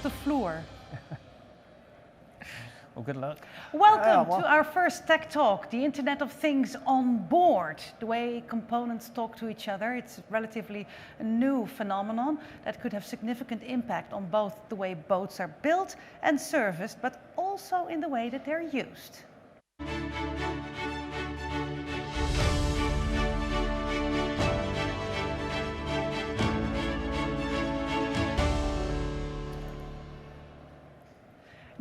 the floor. Well, good luck. Welcome to our first Tech Talk, the Internet of Things on board. The way components talk to each other, it's relatively a new phenomenon that could have significant impact on both the way boats are built and serviced, but also in the way that they're used.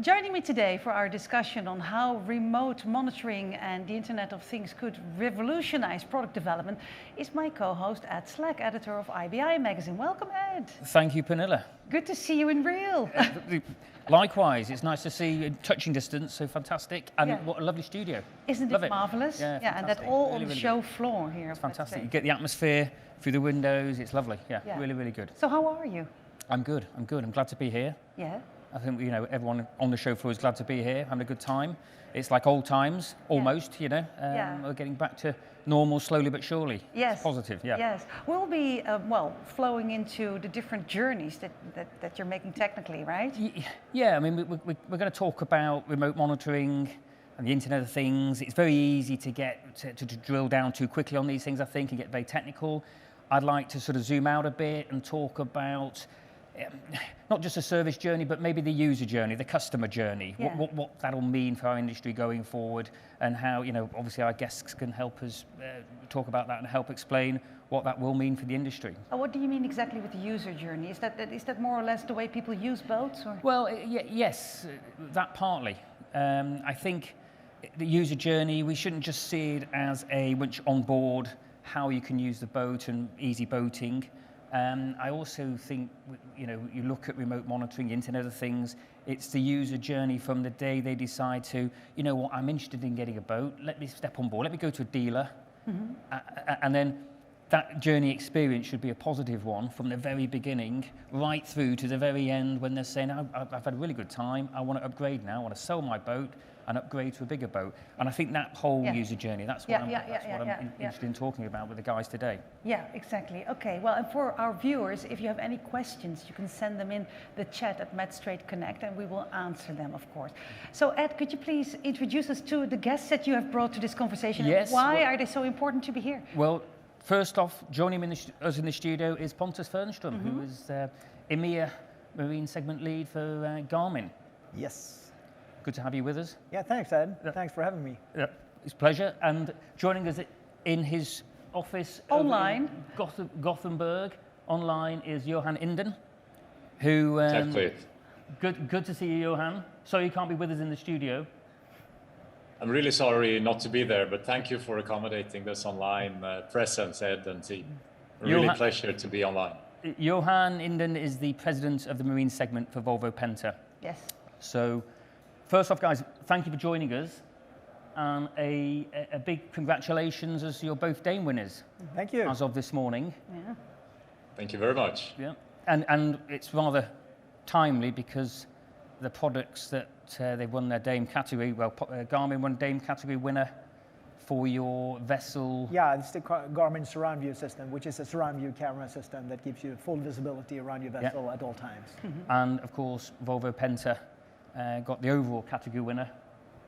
Joining me today for our discussion on how remote monitoring and the Internet of Things could revolutionize product development is my co-host Ed Slack, editor of IBI magazine. Welcome, Ed. Thank you, Pernilla. Good to see you in real. Likewise, it's nice to see you in touching distance, so fantastic. And what a lovely studio. Isn't it marvelous? Yeah, and that all on the show floor here. It's fantastic. You get the atmosphere through the windows, it's lovely. Yeah, really, really good. So how are you? I'm good. I'm glad to be here. Yeah. I think, everyone on the show floor is glad to be here, having a good time. It's like old times, almost, We're getting back to normal slowly but surely. Yes. It's positive, yeah. Yes. We'll be, flowing into the different journeys that you're making technically, right? Yeah, I mean, we're going to talk about remote monitoring and the Internet of Things. It's very easy to get to drill down too quickly on these things, I think, and get very technical. I'd like to sort of zoom out a bit and talk about not just a service journey, but maybe the user journey, the customer journey, what that'll mean for our industry going forward, and how, obviously our guests can help us talk about that and help explain what that will mean for the industry. What do you mean exactly with the user journey? Is that more or less the way people use boats? Or? Well, yes, that partly. I think the user journey, we shouldn't just see it as once you're on board, how you can use the boat and easy boating. I also think, you look at remote monitoring, Internet of Things, it's the user journey from the day they decide to, I'm interested in getting a boat, let me step on board, let me go to a dealer, and then that journey experience should be a positive one from the very beginning, right through to the very end when they're saying, I've had a really good time, I want to upgrade now, I want to sell my boat and upgrade to a bigger boat. And I think that whole user journey, that's what I'm interested in talking about with the guys today. Yeah, exactly. Okay, well, and for our viewers, if you have any questions, you can send them in the chat at Metstrade Connect and we will answer them, of course. So Ed, could you please introduce us to the guests that you have brought to this conversation? Yes. Why are they so important to be here? Well, first off, joining us in the studio is Pontus Fernstrom, who is EMEA Marine Segment Lead for Garmin. Yes. Good to have you with us. Yeah, thanks, Ed. Thanks for having me. Yeah, it's a pleasure. And joining us in his office online, in Gothenburg, online is Johan Inden, who... Exactly. Good to see you, Johan. Sorry you can't be with us in the studio. I'm really sorry not to be there, but thank you for accommodating this online presence, Ed and team. Really pleasure to be online. Johan Inden is the president of the marine segment for Volvo Penta. Yes. So, first off, guys, thank you for joining us. And a big congratulations as you're both Dame winners. Thank you. As of this morning. Yeah. Thank you very much. Yeah. And it's rather timely because the products that they won their Dame category, Garmin won Dame category winner for your vessel. Yeah, it's the Garmin surround view system, which is a surround view camera system that gives you full visibility around your vessel at all times. And of course, Volvo Penta got the overall category winner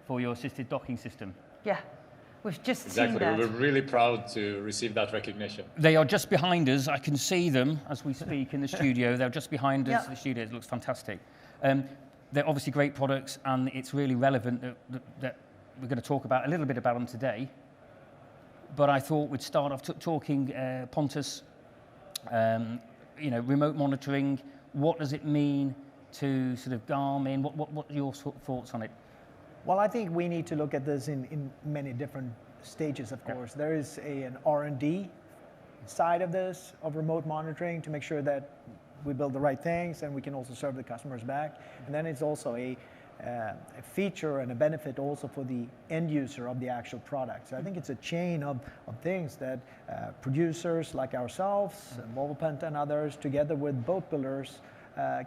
for your assisted docking system. Yeah, we've just seen that. We're really proud to receive that recognition. They are just behind us. I can see them as we speak in the studio. They're just behind us in the studio. It looks fantastic. They're obviously great products, and it's really relevant that we're going to talk about a little bit about them today. But I thought we'd start off talking Pontus, remote monitoring. What does it mean to sort of Garmin? What are your thoughts on it? Well, I think we need to look at this in many different stages, of course. There is an R&D side of this, of remote monitoring, to make sure that we build the right things and we can also serve the customers back. And then it's also a feature and a benefit also for the end user of the actual product. So I think it's a chain of things that producers like ourselves, Volvo Penta and others, together with boat builders,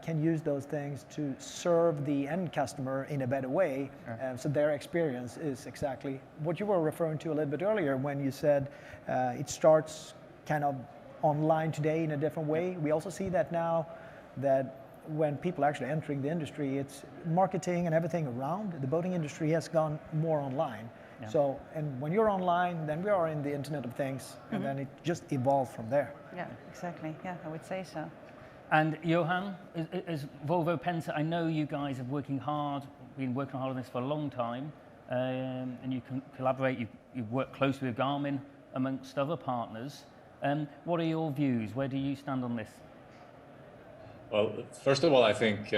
can use those things to serve the end customer in a better way. So their experience is exactly what you were referring to a little bit earlier when you said it starts kind of online today in a different way. We also see that now that when people are actually entering the industry, it's marketing and everything around. The boating industry has gone more online. Yeah. So, and when you're online, then we are in the Internet of Things, and then it just evolved from there. Yeah, exactly. Yeah, I would say so. And Johan, as Volvo Penta, I know you guys have been working hard on this for a long time, and you can collaborate, you work closely with Garmin, amongst other partners. What are your views? Where do you stand on this? Well, first of all, I think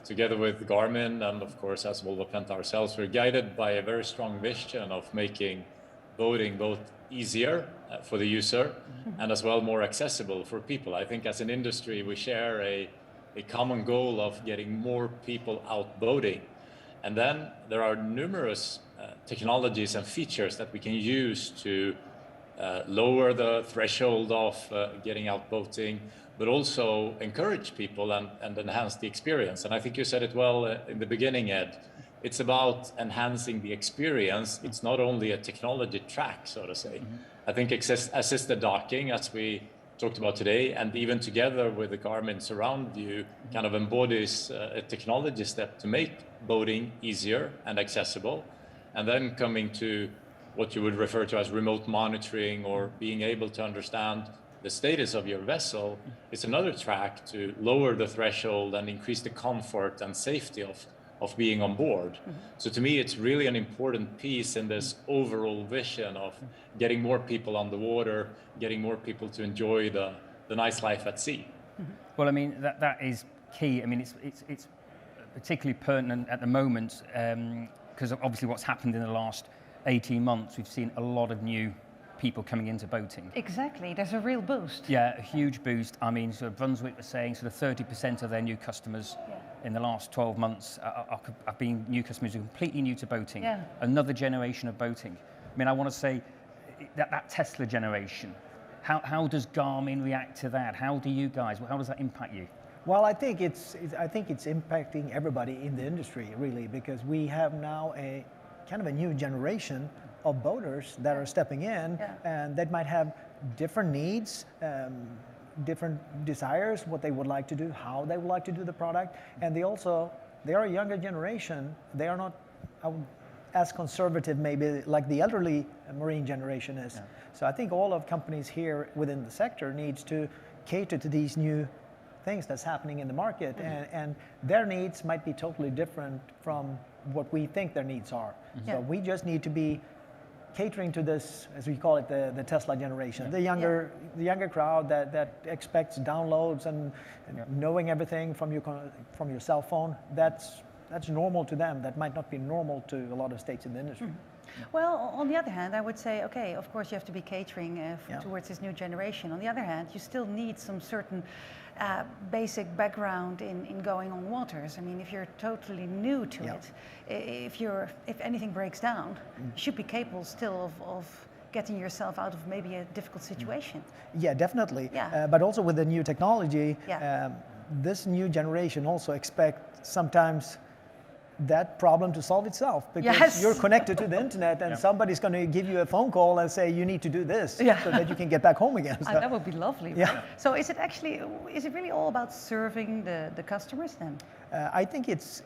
together with Garmin and of course as Volvo Penta ourselves, we're guided by a very strong vision of making boating both easier for the user and as well more accessible for people. I think as an industry, we share a common goal of getting more people out boating. And then there are numerous technologies and features that we can use to lower the threshold of getting out boating, but also encourage people and enhance the experience. And I think you said it well in the beginning, Ed. It's about enhancing the experience. It's not only a technology track, so to say. I think assisted docking, as we talked about today, and even together with the Garmin surround view, kind of embodies a technology step to make boating easier and accessible. And then coming to what you would refer to as remote monitoring or being able to understand the status of your vessel, it's another track to lower the threshold and increase the comfort and safety of being on board. So to me, it's really an important piece in this overall vision of getting more people on the water, getting more people to enjoy the nice life at sea. Well, I mean, that is key. I mean, it's particularly pertinent at the moment because obviously what's happened in the last 18 months, we've seen a lot of new people coming into boating. Exactly, there's a real boost. Yeah, a huge boost. I mean, sort of Brunswick was saying sort of 30% of their new customers in the last 12 months have been new customers who are completely new to boating. Yeah. Another generation of boating. I mean, I want to say that Tesla generation, how does Garmin react to that? How do you guys, how does that impact you? Well, I think it's impacting everybody in the industry, really, because we have now a kind of a new generation of boaters that are stepping in, and that might have different needs, different desires, what they would like to do, how they would like to do the product, and they are a younger generation. They are not as conservative maybe like the elderly marine generation is. Yeah. So I think all of companies here within the sector needs to cater to these new things that's happening in the market, and their needs might be totally different from what we think their needs are. So we just need to be catering to this, as we call it, the Tesla generation, the younger crowd that expects downloads and knowing everything from your cell phone. That's normal to them. That might not be normal to a lot of states in the industry. Well, on the other hand, I would say, okay, of course you have to be catering towards this new generation. On the other hand, you still need some certain basic background in going on waters. I mean, if you're totally new to it, if anything breaks down, you should be capable still of getting yourself out of maybe a difficult situation. Yeah, definitely. Yeah. But also with the new technology, this new generation also expect sometimes that problem to solve itself, because you're connected to the internet and somebody's going to give you a phone call and say you need to do this so that you can get back home again. So. That would be lovely. Yeah. So is it really all about serving the customers then? I think it's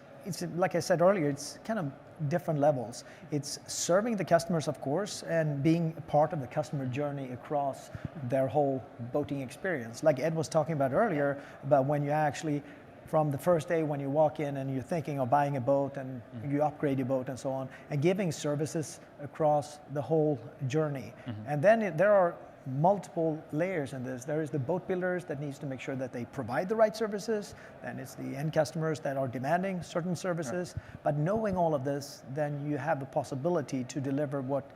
like I said earlier, it's kind of different levels. It's serving the customers, of course, and being a part of the customer journey across their whole boating experience. Like Ed was talking about earlier, about when you actually, from the first day when you walk in and you're thinking of buying a boat and you upgrade your boat and so on, and giving services across the whole journey. And then there are multiple layers in this. There is the boat builders that needs to make sure that they provide the right services. Then it's the end customers that are demanding certain services. But knowing all of this, then you have the possibility to deliver what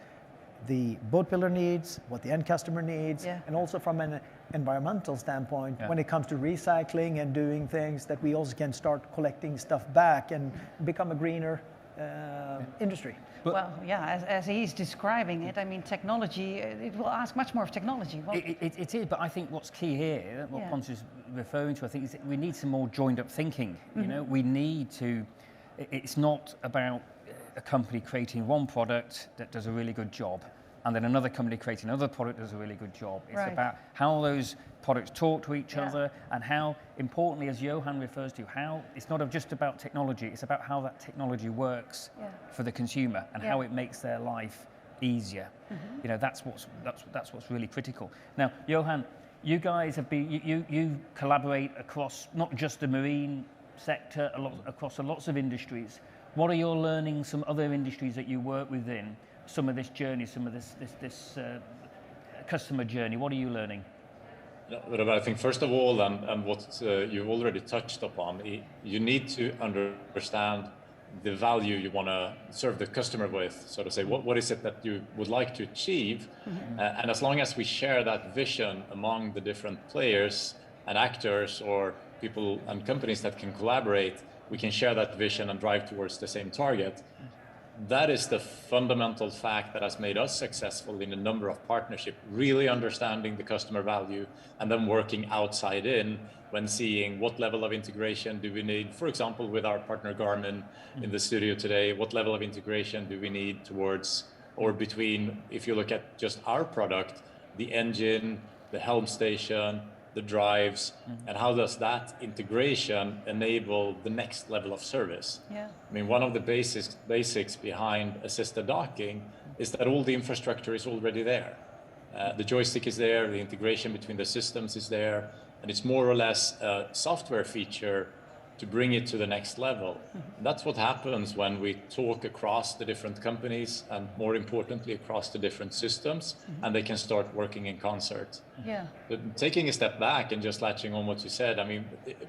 the boat builder needs, what the end customer needs, and also from an environmental standpoint, when it comes to recycling and doing things that we also can start collecting stuff back and become a greener industry. Well, as he's describing it, I mean, technology, it will ask much more of technology. It is, but I think what's key here, what Pontus is referring to, I think, is that we need some more joined-up thinking. You know, we need to, it's not about a company creating one product that does a really good job. and then another company creating another product does a really good job. It's Right. about how those products talk to each Yeah. other, and how, importantly, as Johan refers to, how it's not just about technology, it's about how that technology works for the consumer and how it makes their life easier. You know, that's what's really critical. Now, Johan, you guys have been, you collaborate across not just the marine sector, across lots of industries. What are your learnings, some other industries that you work within, some of this journey, some of this customer journey? What are you learning? But I think first of all, and what you've already touched upon, you need to understand the value you want to serve the customer with, so to say. What is it that you would like to achieve? And as long as we share that vision among the different players and actors or people and companies that can collaborate, we can share that vision and drive towards the same target. That is the fundamental fact that has made us successful in a number of partnerships, really understanding the customer value and then working outside in when seeing what level of integration do we need, for example, with our partner Garmin in the studio today, what level of integration do we need towards or between, if you look at just our product, the engine, the helm station, the drives, and how does that integration enable the next level of service? Yeah. I mean, one of the basics behind assisted docking is that all the infrastructure is already there. The joystick is there, the integration between the systems is there, and it's more or less a software feature to bring it to the next level. And that's what happens when we talk across the different companies and more importantly across the different systems, and they can start working in concert. Yeah. But taking a step back and just latching on what you said, I mean,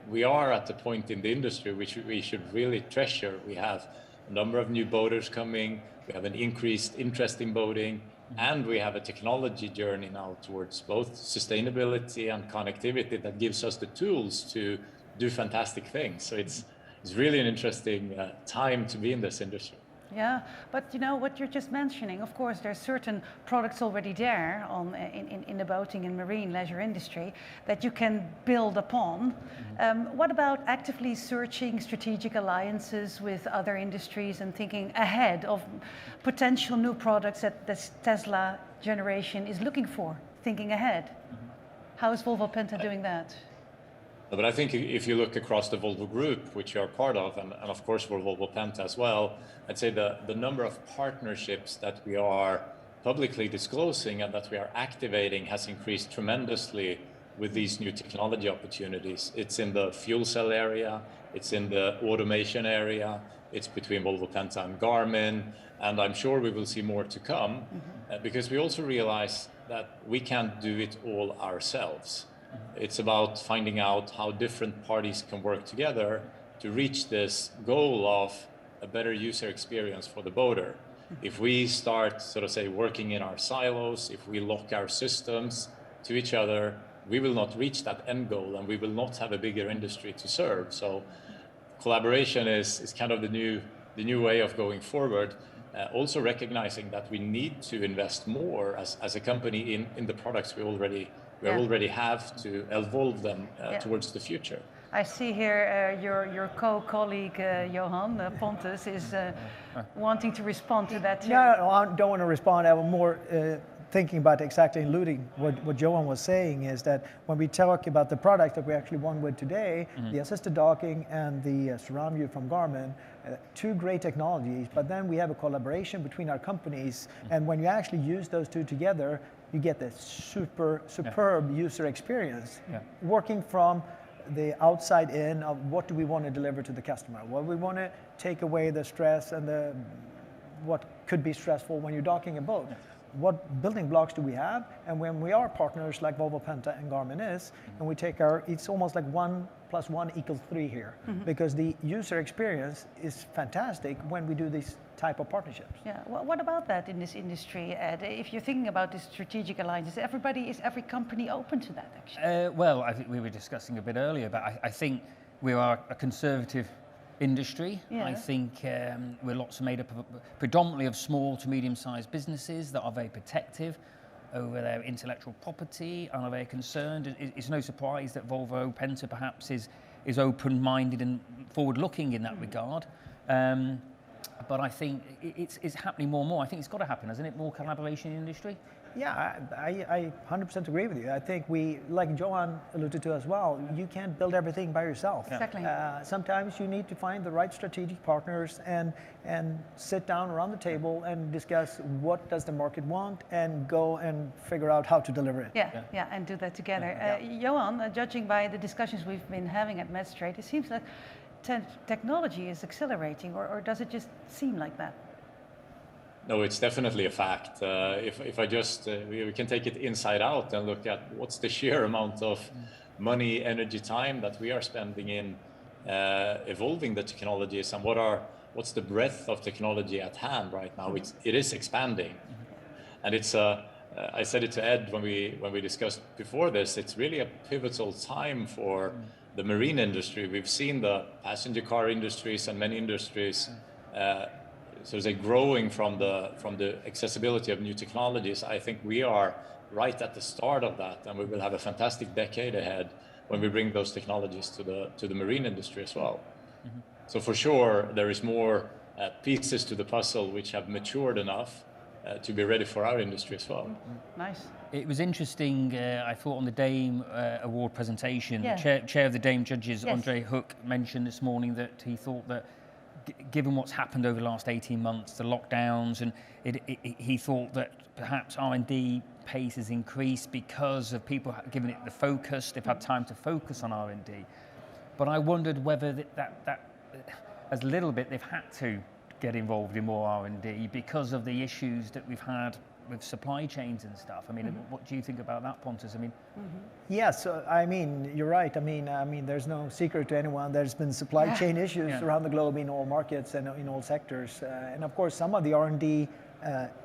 we are at the point in the industry which we should really treasure. We have a number of new boaters coming, we have an increased interest in boating, and we have a technology journey now towards both sustainability and connectivity that gives us the tools to do fantastic things. So it's really an interesting time to be in this industry. Yeah, but you know what you're just mentioning, of course there's certain products already there in the boating and marine leisure industry that you can build upon. What about actively searching strategic alliances with other industries and thinking ahead of potential new products that this Tesla generation is looking for, thinking ahead? How is Volvo Penta doing that? But I think if you look across the Volvo Group, which you are part of, and of course for Volvo Penta as well, I'd say the number of partnerships that we are publicly disclosing and that we are activating has increased tremendously with these new technology opportunities. It's in the fuel cell area, it's in the automation area, it's between Volvo Penta and Garmin, and I'm sure we will see more to come because we also realize that we can't do it all ourselves. It's about finding out how different parties can work together to reach this goal of a better user experience for the boater. If we start, so to say, working in our silos, if we lock our systems to each other, we will not reach that end goal and we will not have a bigger industry to serve. So collaboration is kind of the new way of going forward. Also recognizing that we need to invest more as a company in the products we already have to evolve them towards the future. I see here your co-colleague Johan, Pontus, is wanting to respond to that too. No, I don't want to respond. I was more thinking about exactly alluding what Johan was saying is that when we talk about the product that we actually won with today, the assisted docking and the surround view from Garmin, two great technologies, but then we have a collaboration between our companies, and when you actually use those two together, you get this superb user experience, working from the outside in of what do we want to deliver to the customer, what we want to take away the stress and what could be stressful when you're docking a boat. What building blocks do we have? And when we are partners like Volvo Penta and Garmin is, and we take it's almost like 1 + 1 = 3 here, because the user experience is fantastic when we do these type of partnerships. Yeah, well, what about that in this industry, Ed? If you're thinking about this strategic alliances, is every company open to that actually? Well, I think we were discussing a bit earlier, but I think we are a conservative industry. Yeah. I think we're made up of predominantly of small to medium-sized businesses that are very protective over their intellectual property and are very concerned. It's no surprise that Volvo Penta perhaps is open-minded and forward-looking in that regard. But I think it's happening more and more. I think it's got to happen, hasn't it? More collaboration in the industry. Yeah, I 100% agree with you. I think like Johan alluded to as well, you can't build everything by yourself. Yeah. Exactly. Sometimes you need to find the right strategic partners and sit down around the table and discuss what does the market want and go and figure out how to deliver it. Yeah, and do that together. Johan, judging by the discussions we've been having at Metstrade, it seems like technology is accelerating, or does it just seem like that? No, it's definitely a fact. If I just, we can take it inside out and look at what's the sheer amount of money, energy, time that we are spending in evolving the technologies, and what's the breadth of technology at hand right now. It is expanding, and it's I said it to Ed when we discussed before this. It's really a pivotal time for the marine industry. We've seen the passenger car industries and many industries. So they're growing from the accessibility of new technologies. I think we are right at the start of that, and we will have a fantastic decade ahead when we bring those technologies to the marine industry as well. Mm-hmm. So for sure, there is more pieces to the puzzle which have matured enough to be ready for our industry as well. Nice. It was interesting, I thought, on the DAME award presentation, Yeah. Chair of the DAME judges, Yes. Andre Hook, mentioned this morning that he thought that given what's happened over the last 18 months, the lockdowns, and he thought that perhaps R&D pace has increased because of people giving it the focus. They've had time to focus on R&D. But I wondered whether that as a little bit, they've had to get involved in more R&D because of the issues that we've had with supply chains and stuff. I mean, what do you think about that, Pontus? I mean, Yes, I mean, you're right. I mean, there's no secret to anyone. There's been supply chain issues around the globe in all markets and in all sectors. And of course, some of the R&D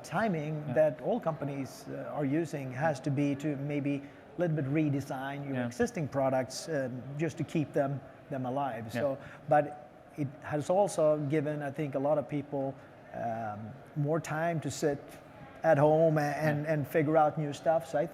timing that all companies are using has to be to maybe a little bit redesign your existing products just to keep them alive. So, but it has also given, I think, a lot of people more time to sit at home and figure out new stuff. So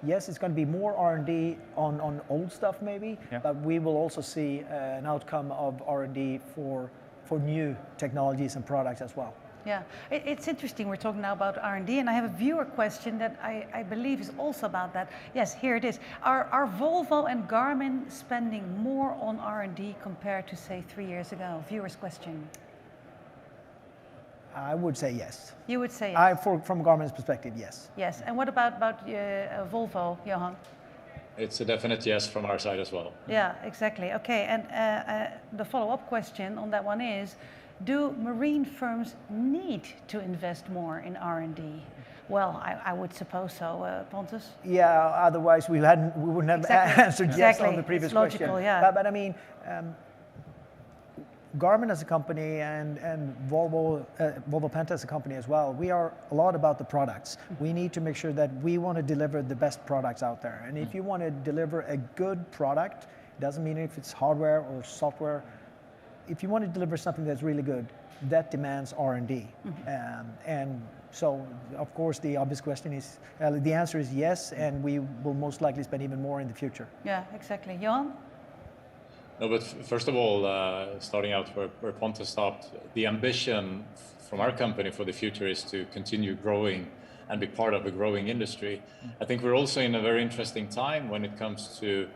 yes, it's going to be more R&D on old stuff maybe, but we will also see an outcome of R&D for new technologies and products as well. Yeah, it's interesting. We're talking now about R&D, and I have a viewer question that I believe is also about that. Yes, here it is. Are Volvo and Garmin spending more on R&D compared to, say, 3 years ago? Viewer's question. I would say yes. You would say yes? From Garmin's perspective, yes. Yes, and what about Volvo, Johan? It's a definite yes from our side as well. Yeah, exactly. Okay, and the follow-up question on that one is, do marine firms need to invest more in R&D? Well, I would suppose so, Pontus. Yeah, otherwise we wouldn't have answered yes on the previous question. Logical, yeah. But I mean, Garmin as a company and Volvo Penta as a company as well, we are a lot about the products. We need to make sure that we want to deliver the best products out there. And if you want to deliver a good product, it doesn't mean if it's hardware or software. If you want to deliver something that's really good, that demands R&D. And so, of course, the obvious question is, the answer is yes, and we will most likely spend even more in the future. Yeah, exactly. Johan? No, but first of all, starting out where Pontus stopped, the ambition from our company for the future is to continue growing and be part of a growing industry. I think we're also in a very interesting time when it comes to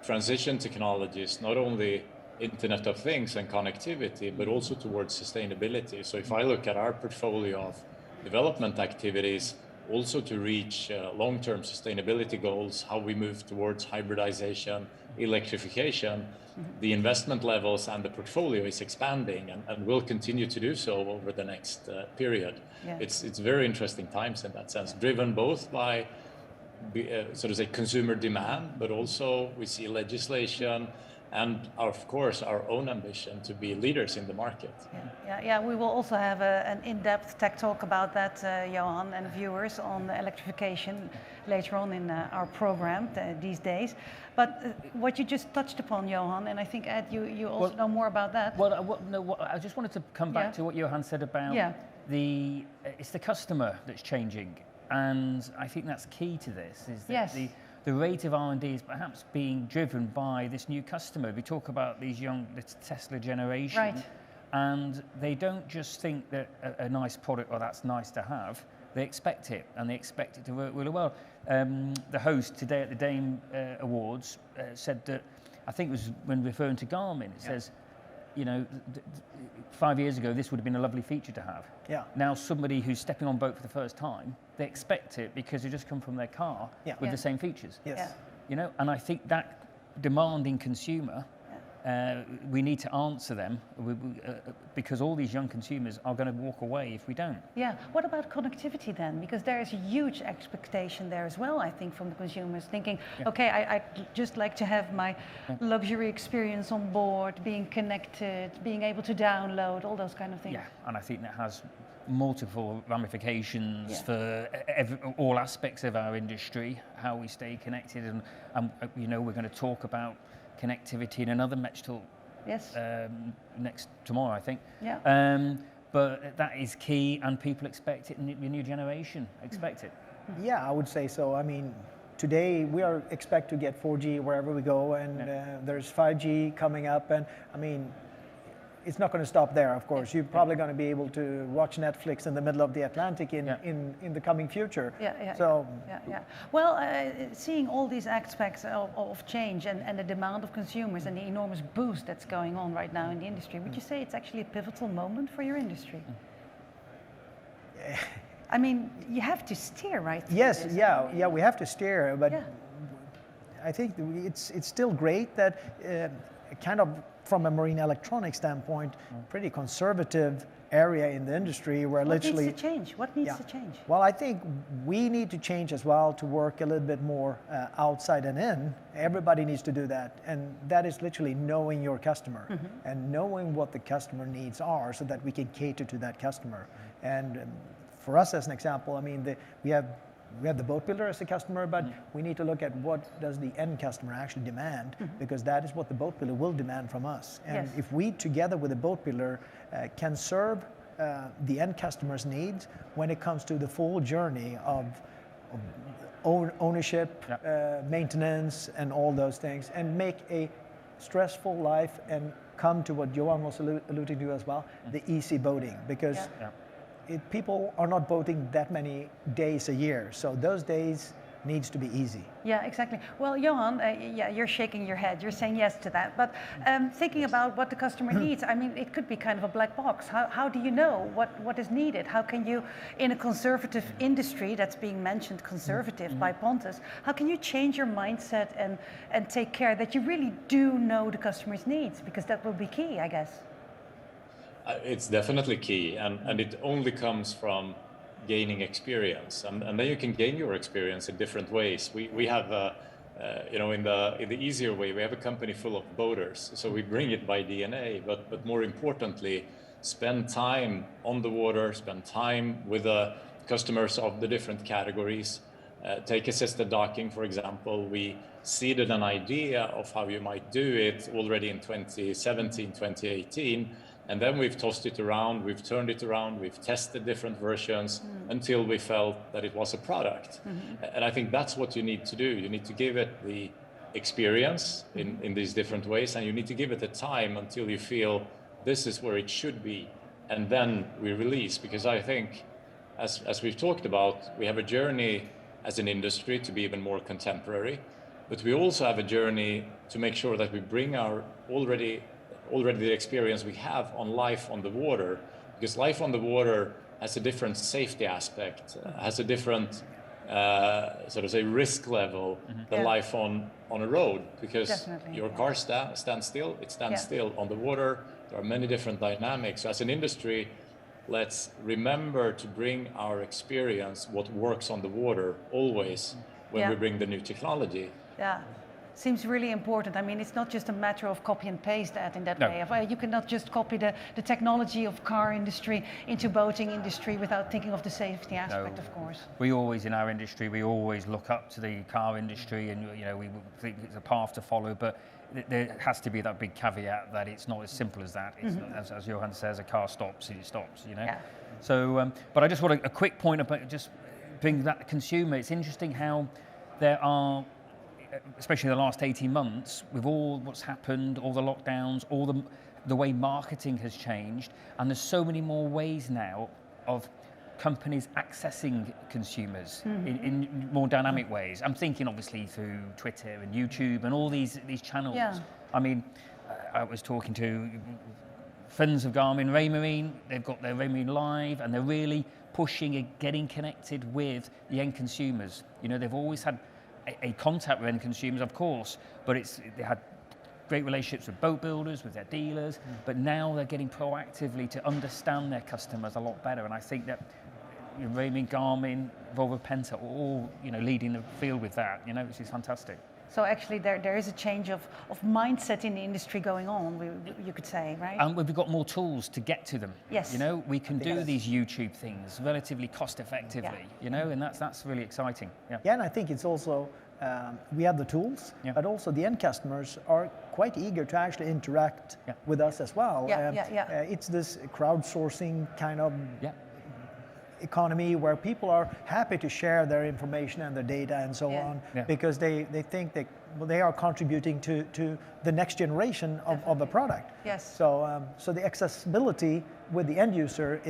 transition technologies, not only Internet of Things and connectivity, but also towards sustainability. So if I look at our portfolio of development activities, also to reach long-term sustainability goals, how we move towards hybridization, electrification, the investment levels and the portfolio is expanding and will continue to do so over the next period. Yeah. It's very interesting times in that sense, driven both by sort of say consumer demand, but also we see legislation and of course our own ambition to be leaders in the market. Yeah. We will also have an in-depth tech talk about that, Johan, and viewers on electrification later on in our program these days. But what you just touched upon, Johan, and I think Ed, you also know more about that. I just wanted to come back to what Johan said about it's the customer that's changing, and I think that's key to this. Is that the rate of R&D is perhaps being driven by this new customer. We talk about these young, the Tesla generation, and they don't just think that a nice product, or that's nice to have, they expect it, and they expect it to work really well. The host today at the Dame Awards said that, I think it was when referring to Garmin, it says, you know, 5 years ago, this would have been a lovely feature to have. Yeah. Now somebody who's stepping on boat for the first time, they expect it because they just come from their car with the same features. Yes. Yeah. You know, and I think that demanding consumer, we need to answer them because all these young consumers are going to walk away if we don't. Yeah. What about connectivity then? Because there is a huge expectation there as well, I think, from the consumers thinking, okay, I'd just like to have my luxury experience on board, being connected, being able to download, all those kind of things. Yeah, and I think that has multiple ramifications for all aspects of our industry, how we stay connected, and you know, we're going to talk about connectivity in another Metstrade next tomorrow, I think. Yeah. But that is key, and people expect it, and the new generation expect it. Yeah, I would say so. I mean, today we expect to get 4G wherever we go, and there's 5G coming up, and I mean, it's not going to stop there, of course. You're probably going to be able to watch Netflix in the middle of the Atlantic in the coming future. Well, seeing all these aspects of change and the demand of consumers and the enormous boost that's going on right now in the industry, would you say it's actually a pivotal moment for your industry? I mean, you have to steer, right? Yes, yeah, we have to steer, but I think it's still great that kind of from a marine electronics standpoint, pretty conservative area in the industry where literally... What needs to change? What needs to change? Well, I think we need to change as well to work a little bit more outside and in. Everybody needs to do that. And that is literally knowing your customer and knowing what the customer needs are so that we can cater to that customer. And for us, as an example, I mean, we have the boat builder as a customer, but we need to look at what does the end customer actually demand, because that is what the boat builder will demand from us. And if we, together with the boat builder, can serve the end customer's needs when it comes to the full journey of ownership, maintenance, and all those things, and make a stressful life and come to what Johan was alluding to as well, the easy boating, because people are not boating that many days a year, so those days needs to be easy. Yeah, exactly. Well, Johan, you're shaking your head. You're saying yes to that. But thinking about what the customer needs, I mean, it could be kind of a black box. How do you know what is needed? How can you, in a conservative industry that's being mentioned conservative by Pontus, how can you change your mindset and take care that you really do know the customer's needs? Because that will be key, I guess. It's definitely key, and it only comes from gaining experience, and then you can gain your experience in different ways. We have, you know, in the easier way, we have a company full of boaters, so we bring it by DNA. But more importantly, spend time on the water, spend time with the customers of the different categories. Take assisted docking, for example. We seeded an idea of how you might do it already in 2017, 2018. And then we've tossed it around, we've turned it around, we've tested different versions until we felt that it was a product. And I think that's what you need to do. You need to give it the experience in these different ways, and you need to give it the time until you feel this is where it should be. And then we release, because I think, as we've talked about, we have a journey as an industry to be even more contemporary, but we also have a journey to make sure that we bring our already the experience we have on life on the water, because life on the water has a different safety aspect, has a different sort of say risk level than life on a road, because your car stands still, it stands still. On the water, there are many different dynamics. So as an industry, let's remember to bring our experience, what works on the water, always when we bring the new technology. Yeah. Seems really important. I mean, it's not just a matter of copy and paste that in that way. You cannot just copy the technology of car industry into boating industry without thinking of the safety aspect, of course. We always, in our industry, we always look up to the car industry, and you know, we think it's a path to follow, but there has to be that big caveat that it's not as simple as that. It's not, as Johan says, a car stops and it stops, you know. Yeah. So, but I just want a quick point about just being that consumer. It's interesting how there are, especially the last 18 months, with all what's happened, all the lockdowns, all the the way marketing has changed, and there's so many more ways now of companies accessing consumers in more dynamic ways. I'm thinking obviously through Twitter and YouTube and all these channels. Yeah. I mean, I was talking to friends of Garmin, Raymarine. They've got their Raymarine Live, and they're really pushing and getting connected with the end consumers. You know, they've always had a contact with end consumers, of course, but they had great relationships with boat builders, with their dealers, but now they're getting proactively to understand their customers a lot better. And I think that Raymarine, Garmin, Volvo, Penta are all leading the field with that, which is fantastic. So actually there is a change of mindset in the industry going on, you could say, right? And we've got more tools to get to them. Yes. We can do these YouTube things relatively cost effectively, and that's really exciting. Yeah. Yeah, and I think it's also, we have the tools, but also the end customers are quite eager to actually interact with us as well. It's this crowdsourcing kind of economy where people are happy to share their information and their data and so on, because they think they are contributing to the next generation of the product. Yes. So the accessibility with the end user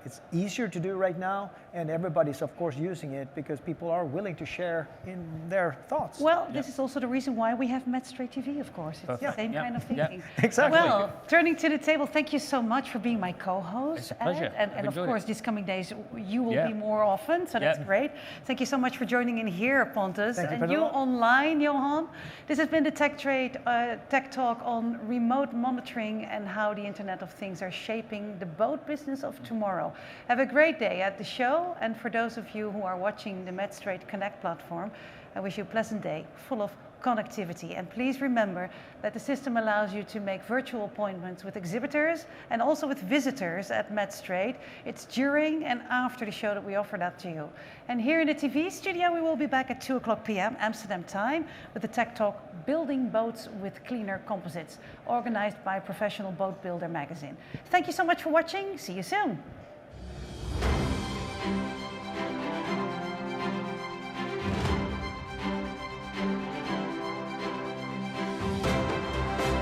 it's easier to do right now, and everybody's of course using it because people are willing to share in their thoughts. Well, this is also the reason why we have Metstrade TV, of course. It's the same kind of thinking. Exactly. Well, turning to the table, thank you so much for being my co-host. It's a pleasure. And of course, these coming days, you will be more often, so that's great. Thank you so much for joining in here, Pontus. Thank you online, Johan. This has been the Tech Talk on remote monitoring and how the Internet of Things are shaping the boat business of tomorrow. Have a great day at the show, and for those of you who are watching the Metstrade Connect platform, I wish you a pleasant day full of connectivity. And please remember that the system allows you to make virtual appointments with exhibitors and also with visitors at Metstrade. It's during and after the show that we offer that to you. And here in the TV studio, we will be back at 2:00 p.m. Amsterdam time with the Tech Talk Building Boats with Cleaner Composites, organized by Professional Boat Builder magazine. Thank you so much for watching. See you soon.